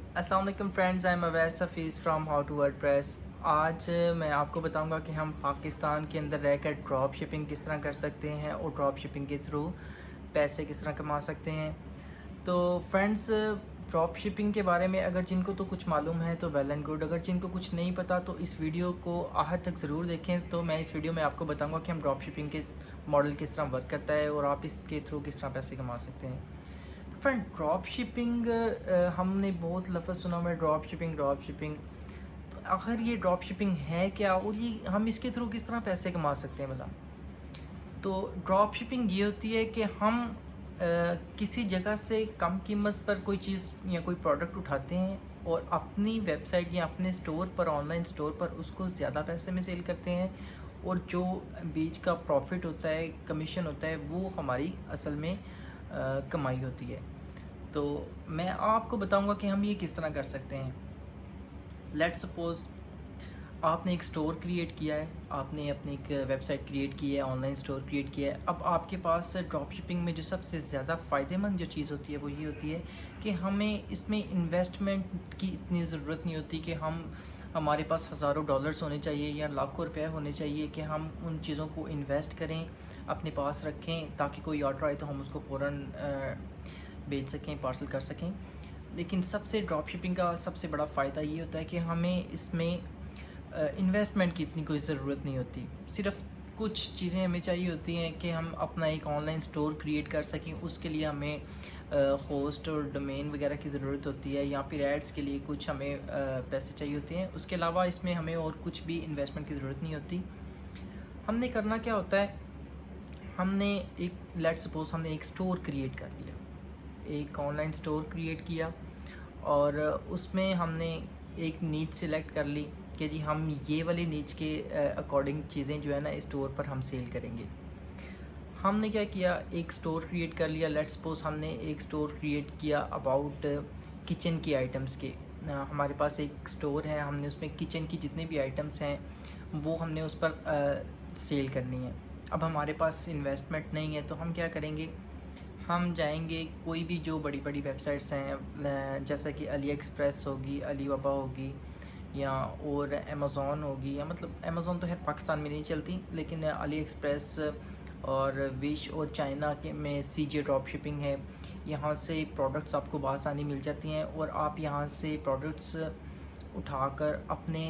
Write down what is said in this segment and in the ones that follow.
अस्सलाम वालेकुम friends, I am Awais Hafeez from how to WordPress. आज मैं आपको बताऊंगा कि हम पाकिस्तान के अंदर रहकर ड्रॉप शिपिंग किस तरह कर सकते हैं और ड्रॉप शिपिंग के थ्रू पैसे किस तरह कमा सकते हैं। तो फ्रेंड्स, ड्रॉप शिपिंग के बारे में अगर जिनको तो कुछ मालूम है तो वेल एंड गुड, अगर जिनको कुछ नहीं पता तो इस वीडियो को आखिर तक ज़रूर देखें। तो मैं इस वीडियो में आपको बताऊँगा कि हम ड्रॉप शिपिंग के मॉडल किस तरह वर्क करता है और आप इसके थ्रू किस तरह पैसे कमा सकते हैं। फ्रेंड, ड्रॉप शिपिंग हमने बहुत लफ्ज़ सुना हुआ है, ड्रॉप शिपिंग। तो आखिर ये ड्रॉप शिपिंग है क्या और ये हम इसके थ्रू किस तरह पैसे कमा सकते हैं भला। तो ड्रॉप शिपिंग ये होती है कि हम किसी जगह से कम कीमत पर कोई चीज़ या कोई प्रोडक्ट उठाते हैं और अपनी वेबसाइट या अपने स्टोर पर, ऑनलाइन स्टोर पर उसको ज़्यादा पैसे में सेल करते हैं और जो बीच का प्रॉफिट होता है, कमीशन होता है, वो हमारी असल में कमाई होती है। तो मैं आपको बताऊंगा कि हम ये किस तरह कर सकते हैं। लेट्स सपोज़ आपने एक स्टोर क्रिएट किया है, आपने अपनी एक वेबसाइट क्रिएट की है, ऑनलाइन स्टोर क्रिएट किया है। अब आपके पास ड्रॉप शिपिंग में जो सबसे ज़्यादा फ़ायदेमंद जो चीज़ होती है वो ये होती है कि हमें इसमें इन्वेस्टमेंट की इतनी ज़रूरत नहीं होती कि हमारे पास हज़ारों डॉलर्स होने चाहिए या लाखों रुपए होने चाहिए कि हम उन चीज़ों को इन्वेस्ट करें, अपने पास रखें, ताकि कोई ऑर्डर आए तो हम उसको फ़ौरन बेच सकें, पार्सल कर सकें। लेकिन सबसे ड्रॉप शिपिंग का सबसे बड़ा फ़ायदा ये होता है कि हमें इसमें इन्वेस्टमेंट की इतनी कोई ज़रूरत नहीं होती। सिर्फ़ कुछ चीज़ें हमें चाहिए होती हैं कि हम अपना एक ऑनलाइन स्टोर क्रिएट कर सकें। उसके लिए हमें होस्ट और डोमेन वगैरह की ज़रूरत होती है, या फिर एड्स के लिए कुछ हमें पैसे चाहिए होते हैं। उसके अलावा इसमें हमें और कुछ भी इन्वेस्टमेंट की ज़रूरत नहीं होती। हमने करना क्या होता है, हमने एक लेट्स सपोज़ हमने एक स्टोर क्रिएट कर लिया, एक ऑनलाइन स्टोर क्रिएट किया और उसमें हमने एक नीच सिलेक्ट कर ली कि जी हम ये वाली नीच के अकॉर्डिंग चीज़ें जो है ना स्टोर पर हम सेल करेंगे। हमने क्या किया, एक स्टोर क्रिएट कर लिया। लेट्स सपोज हमने एक स्टोर क्रिएट किया अबाउट किचन की आइटम्स के। हमारे पास एक स्टोर है, हमने उसमें किचन की जितने भी आइटम्स हैं वो हमने उस पर सेल करनी है। अब हमारे पास इन्वेस्टमेंट नहीं है तो हम क्या करेंगे, हम जाएंगे कोई भी जो बड़ी बड़ी वेबसाइट्स हैं, जैसा कि अली एक्सप्रेस होगी, अली बाबा होगी, या और अमेज़ॉन होगी, या मतलब अमेज़ॉन तो है पाकिस्तान में नहीं चलती, लेकिन अली एक्सप्रेस और विश और चाइना के में सीजे ड्रॉप शिपिंग है। यहाँ से प्रोडक्ट्स आपको बआसानी मिल जाती हैं और आप यहाँ से प्रोडक्ट्स उठाकर अपने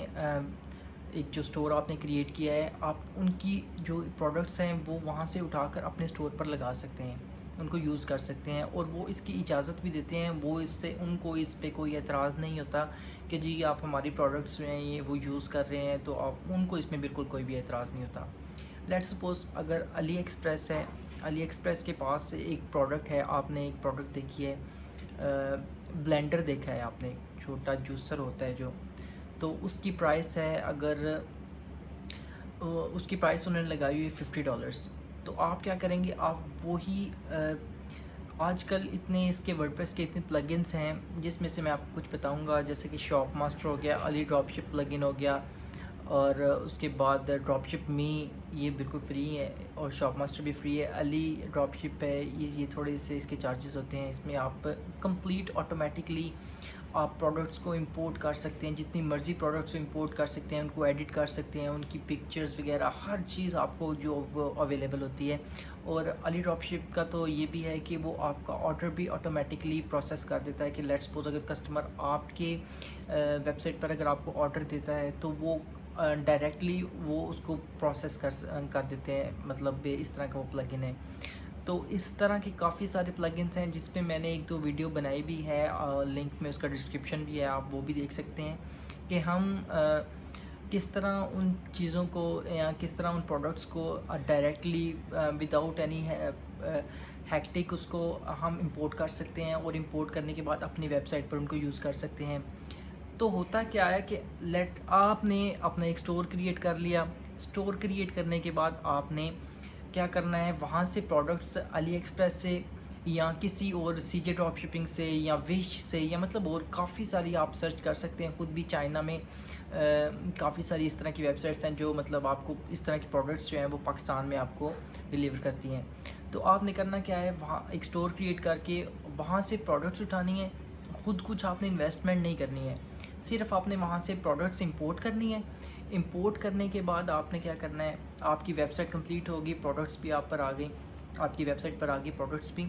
एक जो स्टोर आपने क्रिएट किया है, आप उनकी जो प्रोडक्ट्स हैं वो वहाँ से उठाकर अपने स्टोर पर लगा सकते हैं, उनको यूज़ कर सकते हैं और वो इसकी इजाज़त भी देते हैं। वो इससे उनको इस पे कोई एतराज़ नहीं होता कि जी आप हमारी प्रोडक्ट्स जो हैं ये वो यूज़ कर रहे हैं, तो आप उनको इसमें बिल्कुल कोई भी एतराज़ नहीं होता। लेट्स सपोज़ अगर अली एक्सप्रेस है, अली एक्सप्रेस के पास एक प्रोडक्ट है, आपने एक प्रोडक्ट देखी है, ब्लेंडर देखा है आपने, छोटा जूसर होता है जो, तो उसकी प्राइस है, अगर उसकी प्राइस उन्होंने लगाई हुई है $50। तो आप क्या करेंगे, आप वही आजकल इतने इसके वर्डप्रेस के इतने प्लगइन्स हैं जिसमें से मैं आपको कुछ बताऊंगा, जैसे कि शॉप मास्टर हो गया, अली ड्रॉपशिप प्लगइन हो गया, और उसके बाद ड्रॉपशिप मी, ये बिल्कुल फ्री है, और शॉप मास्टर भी फ्री है। अली ड्रॉपशिप है, ये थोड़े से इसके चार्जेस होते हैं। इसमें आप कंप्लीट ऑटोमेटिकली आप प्रोडक्ट्स को इंपोर्ट कर सकते हैं, जितनी मर्ज़ी प्रोडक्ट्स को इंपोर्ट कर सकते हैं, उनको एडिट कर सकते हैं, उनकी पिक्चर्स वगैरह हर चीज़ आपको जो वो अवेलेबल होती है। और अली ड्रॉपशिप का तो ये भी है कि वो आपका ऑर्डर भी ऑटोमेटिकली प्रोसेस कर देता है कि लेट्स सपोज अगर कस्टमर आपके वेबसाइट पर अगर आपको ऑर्डर देता है तो वो डायरेक्टली वो उसको प्रोसेस कर देते हैं, मतलब इस तरह का वो प्लगइन है। तो इस तरह के काफ़ी सारे प्लगइन्स हैं जिस पे मैंने एक दो वीडियो बनाई भी है, लिंक में उसका डिस्क्रिप्शन भी है, आप वो भी देख सकते हैं कि हम किस तरह उन चीज़ों को या किस तरह उन प्रोडक्ट्स को डायरेक्टली विदाउट एनी हैक्टिक उसको हम इंपोर्ट कर सकते हैं और इंपोर्ट करने के बाद अपनी वेबसाइट पर उनको यूज़ कर सकते हैं। तो होता क्या है कि लेट आपने अपना एक स्टोर क्रिएट कर लिया। स्टोर क्रिएट करने के बाद आपने क्या करना है, वहाँ से प्रोडक्ट्स अली एक्सप्रेस से या किसी और सीजे ड्रॉप शिपिंग से या विश से, या मतलब और काफ़ी सारी आप सर्च कर सकते हैं। खुद भी चाइना में काफ़ी सारी इस तरह की वेबसाइट्स हैं जो मतलब आपको इस तरह की प्रोडक्ट्स जो हैं वो पाकिस्तान में आपको डिलीवर करती हैं। तो आपने करना क्या है, वहाँ एक स्टोर क्रिएट करके वहाँ से प्रोडक्ट्स उठानी है, खुद कुछ आपने इन्वेस्टमेंट नहीं करनी है, सिर्फ आपने वहाँ से प्रोडक्ट्स इंपोर्ट करनी है। इंपोर्ट करने के बाद आपने क्या करना है, आपकी वेबसाइट कंप्लीट होगी, प्रोडक्ट्स भी आप पर आ गई, आपकी वेबसाइट पर आ गई प्रोडक्ट्स भी।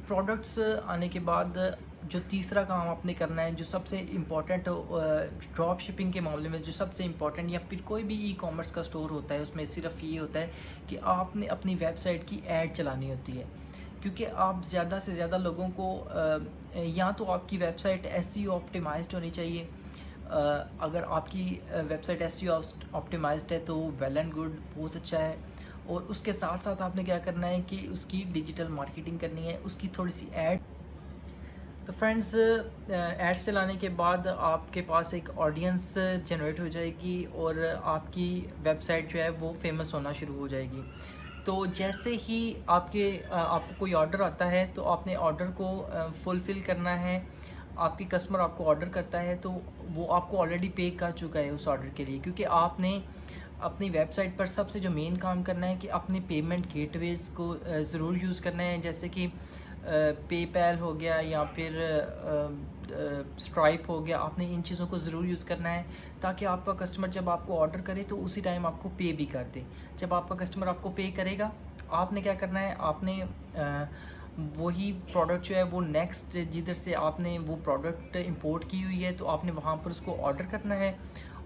प्रोडक्ट्स आने के बाद जो तीसरा काम आपने करना है, जो सबसे इम्पॉर्टेंट ड्रॉप शिपिंग के मामले में जो सबसे इम्पॉर्टेंट, या फिर कोई भी ई कॉमर्स का स्टोर होता है, उसमें सिर्फ ये होता है कि आपने अपनी वेबसाइट की ऐड चलानी होती है। क्योंकि आप ज़्यादा से ज़्यादा लोगों को या तो आपकी वेबसाइट एसईओ ऑप्टिमाइज्ड होनी चाहिए। अगर आपकी वेबसाइट एसईओ ऑप्टिमाइज्ड है तो वेल एंड गुड, बहुत अच्छा है। और उसके साथ साथ आपने क्या करना है कि उसकी डिजिटल मार्केटिंग करनी है, उसकी थोड़ी सी ऐड। तो फ्रेंड्स, एड्स चलाने के बाद आपके पास एक ऑडियंस जनरेट हो जाएगी और आपकी वेबसाइट जो है वो फेमस होना शुरू हो जाएगी। तो जैसे ही आपको कोई ऑर्डर आता है तो आपने ऑर्डर को फुलफ़िल करना है। आपकी कस्टमर आपको ऑर्डर करता है तो वो आपको ऑलरेडी पे कर चुका है उस ऑर्डर के लिए, क्योंकि आपने अपनी वेबसाइट पर सबसे जो मेन काम करना है कि अपने पेमेंट गेटवेज़ को ज़रूर यूज़ करना है, जैसे कि पेपैल हो गया या फिर स्ट्राइप हो गया। आपने इन चीज़ों को ज़रूर यूज़ करना है ताकि आपका कस्टमर जब आपको ऑर्डर करे तो उसी टाइम आपको पे भी कर दे। जब आपका कस्टमर आपको पे करेगा, आपने क्या करना है, आपने वही प्रोडक्ट जो है वो नेक्स्ट जिधर से आपने वो प्रोडक्ट इंपोर्ट की हुई है तो आपने वहाँ पर उसको ऑर्डर करना है।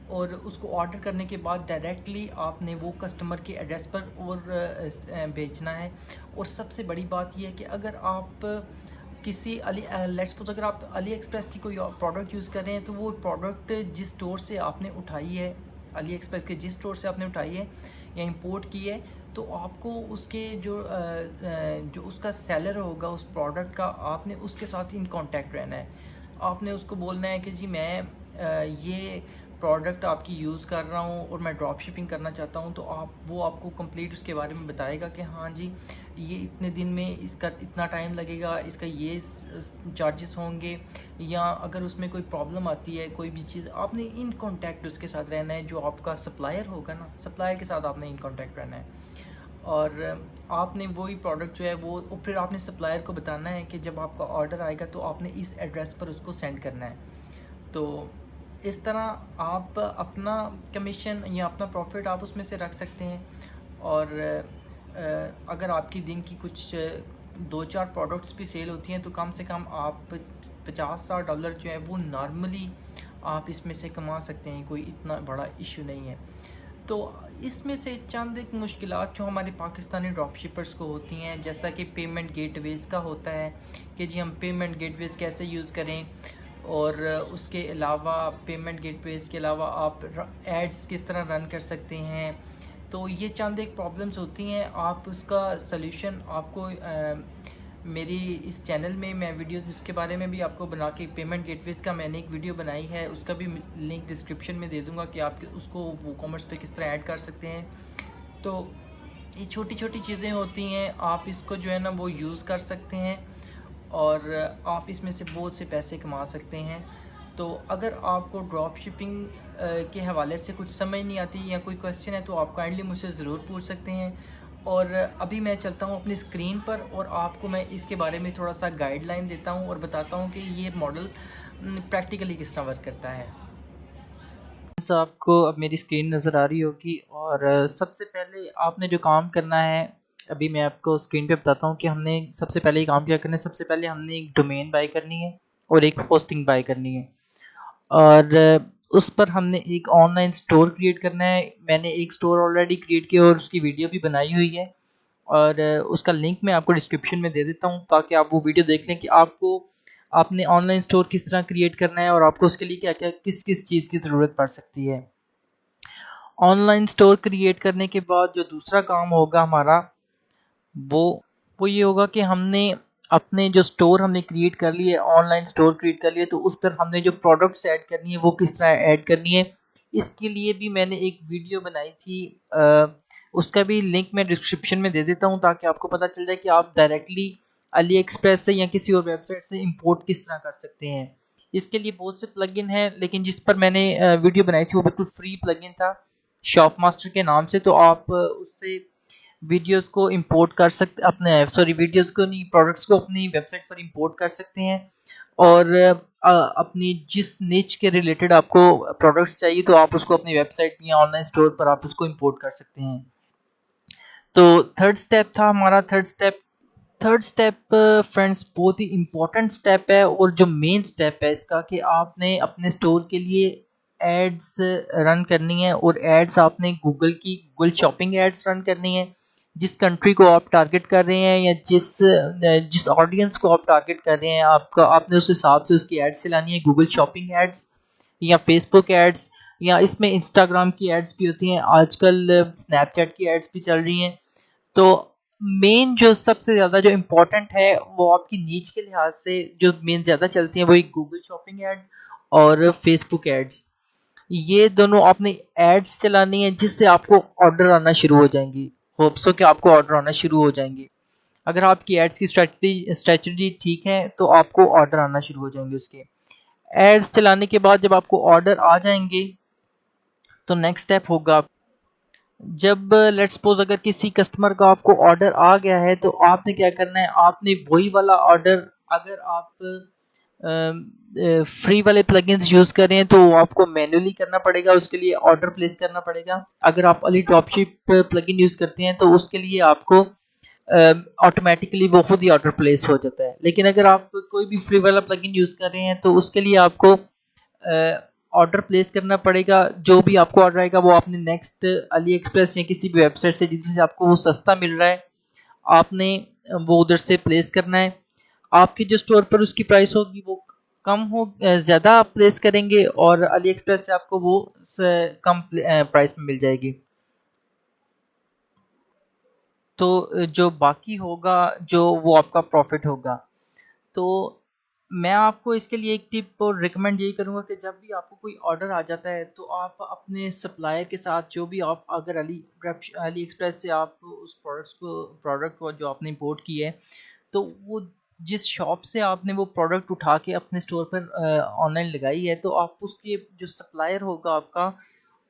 और उसको ऑर्डर करने के बाद डायरेक्टली आपने वो कस्टमर के एड्रेस पर और भेजना है। और सबसे बड़ी बात यह है कि अगर आप किसी लेट्स सपोज अगर आप अली एक्सप्रेस की कोई प्रोडक्ट यूज़ कर रहे हैं तो वो प्रोडक्ट जिस स्टोर से आपने उठाई है, अली एक्सप्रेस के जिस स्टोर से आपने उठाई है या इंपोर्ट की है, तो आपको उसके जो उसका सेलर होगा उस प्रोडक्ट का, आपने उसके साथ इन कांटेक्ट रहना है। आपने उसको बोलना है कि जी मैं ये प्रोडक्ट आपकी यूज़ कर रहा हूँ और मैं ड्रॉप शिपिंग करना चाहता हूँ। तो वो आपको कंप्लीट उसके बारे में बताएगा कि हाँ जी, ये इतने दिन में इसका इतना टाइम लगेगा, इसका ये चार्जेस होंगे, या अगर उसमें कोई प्रॉब्लम आती है कोई भी चीज़, आपने इन कांटेक्ट उसके साथ रहना है। जो आपका सप्लायर होगा ना, सप्लायर के साथ आपने इन कांटेक्ट रहना है। और आपने वही प्रोडक्ट जो है वो फिर आपने सप्लायर को बताना है कि जब आपका ऑर्डर आएगा तो आपने इस एड्रेस पर उसको सेंड करना है। तो इस तरह आप अपना कमीशन या अपना प्रॉफिट आप उसमें से रख सकते हैं। और अगर आपकी दिन की कुछ 2-4 प्रोडक्ट्स भी सेल होती हैं तो कम से कम आप $50-60 जो है वो नॉर्मली आप इसमें से कमा सकते हैं, कोई इतना बड़ा इशू नहीं है। तो इसमें से चंद एक मुश्किलात जो हमारे पाकिस्तानी ड्रॉप शिपर्स को होती हैं, जैसा कि पेमेंट गेटवेज़ का होता है कि जी हम पेमेंट गेटवेज़ कैसे यूज़ करें, और उसके अलावा पेमेंट गेटवेज़ के अलावा आप एड्स किस तरह रन कर सकते हैं। तो ये चंद एक प्रॉब्लम्स होती हैं, आप उसका सल्यूशन आपको मेरी इस चैनल में मैं वीडियोस इसके बारे में भी आपको बना के, पेमेंट गेटवेज़ का मैंने एक वीडियो बनाई है, उसका भी लिंक डिस्क्रिप्शन में दे दूँगा कि आप उसको वो कॉमर्स पे किस तरह ऐड कर सकते हैं। तो ये छोटी छोटी चीज़ें होती हैं, आप इसको जो है ना वो यूज़ कर सकते हैं और आप इसमें से बहुत से पैसे कमा सकते हैं। तो अगर आपको ड्रॉप शिपिंग के हवाले से कुछ समझ नहीं आती या कोई क्वेश्चन है तो आप काइंडली मुझसे ज़रूर पूछ सकते हैं। और अभी मैं चलता हूँ अपनी स्क्रीन पर और आपको मैं इसके बारे में थोड़ा सा गाइडलाइन देता हूँ और बताता हूँ कि ये मॉडल प्रैक्टिकली किस तरह वर्क करता है। आपको अब मेरी स्क्रीन नज़र आ रही होगी और सबसे पहले आपने जो काम करना है, अभी मैं आपको स्क्रीन पे बताता हूँ कि हमने सबसे पहले काम क्या करना है। सबसे पहले हमने एक डोमेन बाय करनी है और एक होस्टिंग बाय करनी है और उस पर हमने एक ऑनलाइन स्टोर क्रिएट करना है। मैंने एक स्टोर ऑलरेडी क्रिएट किया और उसकी वीडियो भी बनाई हुई है और उसका लिंक मैं आपको डिस्क्रिप्शन में दे देता हूँ ताकि आप वो वीडियो देख लें कि आपको आपने ऑनलाइन स्टोर किस तरह क्रिएट करना है और आपको उसके लिए क्या क्या किस किस चीज़ की ज़रूरत पड़ सकती है। ऑनलाइन स्टोर क्रिएट करने के बाद जो दूसरा काम होगा हमारा वो वो ये होगा कि हमने अपने जो स्टोर हमने क्रिएट कर लिए, ऑनलाइन स्टोर क्रिएट कर लिए, तो उस पर हमने जो प्रोडक्ट्स ऐड करनी है वो किस तरह ऐड करनी है। इसके लिए भी मैंने एक वीडियो बनाई थी, उसका भी लिंक मैं डिस्क्रिप्शन में दे देता हूँ ताकि आपको पता चल जाए कि आप डायरेक्टली अली एक्सप्रेस से या किसी और वेबसाइट से इंपोर्ट किस तरह कर सकते हैं। इसके लिए बहुत से प्लगइन हैं लेकिन जिस पर मैंने वीडियो बनाई थी वो बिल्कुल फ्री प्लगइन था शॉप मास्टर के नाम से, तो आप उससे वीडियोस को इंपोर्ट कर सकते अपने वीडियोस को नहीं, प्रोडक्ट्स को अपनी वेबसाइट पर इंपोर्ट कर सकते हैं। और अपनी जिस निच के रिलेटेड आपको प्रोडक्ट्स चाहिए तो आप उसको अपनी वेबसाइट या ऑनलाइन स्टोर पर आप उसको इंपोर्ट कर सकते हैं। तो थर्ड स्टेप था हमारा। थर्ड स्टेप फ्रेंड्स बहुत ही इम्पोर्टेंट स्टेप है और जो मेन स्टेप है इसका कि आपने अपने स्टोर के लिए एड्स रन करनी है। और एड्स आपने गूगल शॉपिंग एड्स रन करनी है। जिस कंट्री को आप टारगेट कर रहे हैं या जिस ऑडियंस को आप टारगेट कर रहे हैं आपका आपने उस हिसाब से उसकी एड्स चलानी है। गूगल शॉपिंग एड्स या फेसबुक एड्स या इसमें इंस्टाग्राम की एड्स भी होती हैं, आजकल स्नैपचैट की एड्स भी चल रही हैं। तो मेन जो सबसे ज़्यादा जो इम्पोर्टेंट है वो आपकी नीच के लिहाज से जो मेन ज़्यादा चलती हैं वही गूगल शॉपिंग एड और फेसबुक एड्स। ये दोनों आपने एड्स चलानी है जिससे आपको ऑर्डर आना शुरू हो जाएंगी। होप्स हो कि आपको ऑर्डर आना शुरू हो जाएंगे। अगर आपकी एड्स की स्ट्रेटजी ठीक है तो आपको ऑर्डर आना शुरू हो जाएंगे। उसके एड्स चलाने के बाद जब आपको ऑर्डर आ जाएंगे तो नेक्स्ट स्टेप होगा, जब लेट्स सपोज अगर किसी कस्टमर का आपको ऑर्डर आ गया है तो आपने क्या करना है, आपने वही वाला ऑर्डर, अगर आप फ्री वाले प्लगइन्स यूज कर रहे हैं तो आपको मैन्युअली करना पड़ेगा, उसके लिए ऑर्डर प्लेस करना पड़ेगा। अगर आप अली ड्रॉपशिप प्लगइन यूज करते हैं तो उसके लिए आपको ऑटोमेटिकली वो खुद ही ऑर्डर प्लेस हो जाता है। लेकिन अगर आप कोई भी फ्री वाला प्लगइन यूज कर रहे हैं तो उसके लिए आपको ऑर्डर प्लेस करना पड़ेगा। जो भी आपको ऑर्डर आएगा वो आपने नेक्स्ट अली एक्सप्रेस या किसी भी वेबसाइट से जिससे आपको वो सस्ता मिल रहा है आपने वो उधर से प्लेस करना है। आपके जो स्टोर पर उसकी प्राइस होगी वो कम हो ज़्यादा आप प्लेस करेंगे और अली एक्सप्रेस से आपको वो कम प्राइस में मिल जाएगी। तो जो बाकी होगा जो वो आपका प्रॉफिट होगा। तो मैं आपको इसके लिए एक टिप और रिकमेंड यही करूंगा कि जब भी आपको कोई ऑर्डर आ जाता है तो आप अपने सप्लायर के साथ जो भी आप अगर अली एक्सप्रेस से आप उस प्रोडक्ट को जो आपने इंपोर्ट की है तो वो जिस शॉप से आपने वो प्रोडक्ट उठा के अपने स्टोर पर ऑनलाइन लगाई है तो आप उसके जो सप्लायर होगा आपका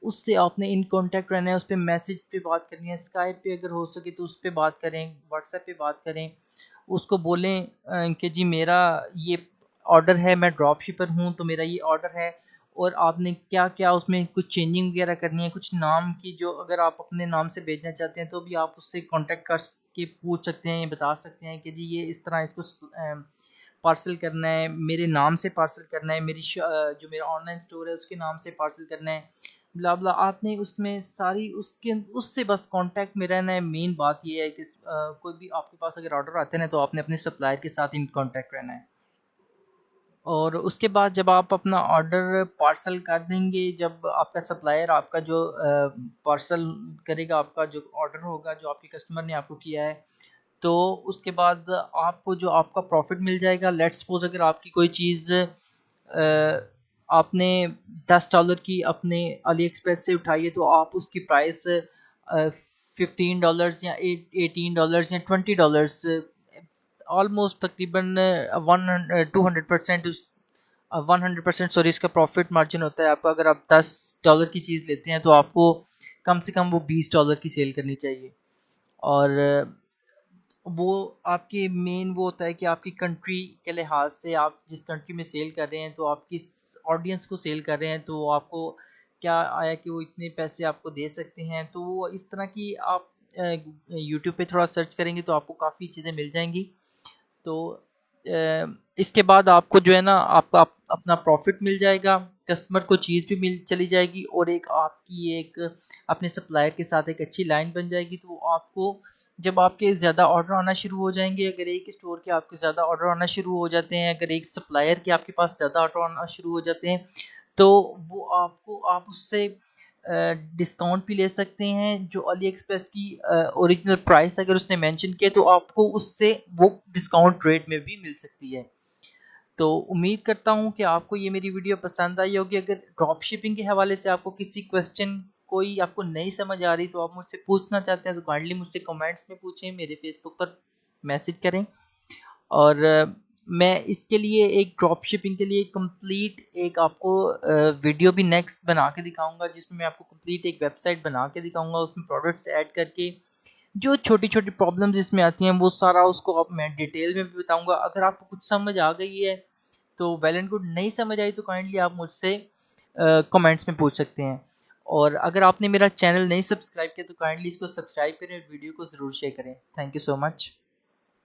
उससे आपने इन कांटेक्ट रहना है। उस पर मैसेज पे बात करनी है, स्काइप पे अगर हो सके तो उस पर बात करें, व्हाट्सएप पे बात करें। उसको बोलें कि जी मेरा ये ऑर्डर है, मैं ड्रॉप शिपर हूँ तो मेरा ये ऑर्डर है और आपने क्या क्या उसमें कुछ चेंजिंग वगैरह करनी है, कुछ नाम की जो अगर आप अपने नाम से भेजना चाहते हैं तो भी आप उससे कांटेक्ट कर के पूछ सकते हैं, ये बता सकते हैं कि जी ये इस तरह इसको पार्सल करना है, मेरे नाम से पार्सल करना है, जो मेरा ऑनलाइन स्टोर है उसके नाम से पार्सल करना है, ब्ला ब्ला। आपने उसमें सारी उसके उससे बस कांटेक्ट में रहना है। मेन बात ये है कि कोई भी आपके पास अगर ऑर्डर आते हैं तो आपने अपने सप्लायर के साथ इन कांटेक्ट रहना है। और उसके बाद जब आप अपना ऑर्डर पार्सल कर देंगे, जब आपका सप्लायर आपका जो पार्सल करेगा, आपका जो ऑर्डर होगा जो आपके कस्टमर ने आपको किया है, तो उसके बाद आपको जो आपका प्रॉफिट मिल जाएगा। लेट्स सपोज अगर आपकी कोई चीज़ आपने $10 की अपने अली एक्सप्रेस से उठाई है तो आप उसकी प्राइस $15 या $18 या $20 ऑलमोस्ट तकरीबन 200% 100% सॉरी इसका प्रॉफिट मार्जिन होता है आपका। अगर आप $10 की चीज़ लेते हैं तो आपको कम से कम वो $20 की सेल करनी चाहिए। और वो आपके मेन वो होता है कि आपकी कंट्री के लिहाज से आप जिस कंट्री में सेल कर रहे हैं तो आप किस ऑडियंस को सेल कर रहे हैं तो आपको क्या आया कि वो इतने पैसे आपको दे सकते हैं। तो वो इस तरह की आप यूट्यूब पे थोड़ा सर्च करेंगे तो आपको काफ़ी चीज़ें मिल जाएंगी। तो इसके बाद आपको जो है ना आपका अपना प्रॉफिट मिल जाएगा, कस्टमर को चीज़ भी मिल चली जाएगी और एक आपकी एक अपने सप्लायर के साथ एक अच्छी लाइन बन जाएगी। तो आपको जब आपके ज़्यादा ऑर्डर आना शुरू हो जाएंगे, अगर एक स्टोर के आपके ज़्यादा ऑर्डर आना शुरू हो जाते हैं, अगर एक सप्लायर के आपके पास ज़्यादा ऑर्डर आना शुरू हो जाते हैं तो वो आपको आप उससे डिस्काउंट भी ले सकते हैं। जो अली एक्सप्रेस की ओरिजिनल प्राइस अगर उसने मेंशन किया तो आपको उससे वो डिस्काउंट रेट में भी मिल सकती है। तो उम्मीद करता हूँ कि आपको ये मेरी वीडियो पसंद आई होगी। अगर ड्रॉप शिपिंग के हवाले से आपको किसी क्वेश्चन कोई आपको नहीं समझ आ रही तो आप मुझसे पूछना चाहते हैं तो काइंडली मुझसे कमेंट्स में पूछें, मेरे फेसबुक पर मैसेज करें। और मैं इसके लिए एक ड्रॉप शिपिंग के लिए कंप्लीट एक आपको वीडियो भी नेक्स्ट बना के दिखाऊंगा जिसमें मैं आपको कंप्लीट एक वेबसाइट बना के दिखाऊंगा, उसमें प्रोडक्ट्स ऐड करके जो छोटी छोटी प्रॉब्लम्स इसमें आती हैं वो सारा उसको अब मैं डिटेल में भी बताऊंगा। अगर आपको कुछ समझ आ गई है तो वेल एंड गुड, नहीं समझ आई तो काइंडली आप मुझसे कमेंट्स में पूछ सकते हैं। और अगर आपने मेरा चैनल नहीं सब्सक्राइब किया तो काइंडली इसको सब्सक्राइब करें और वीडियो को ज़रूर शेयर करें। Thank you so much.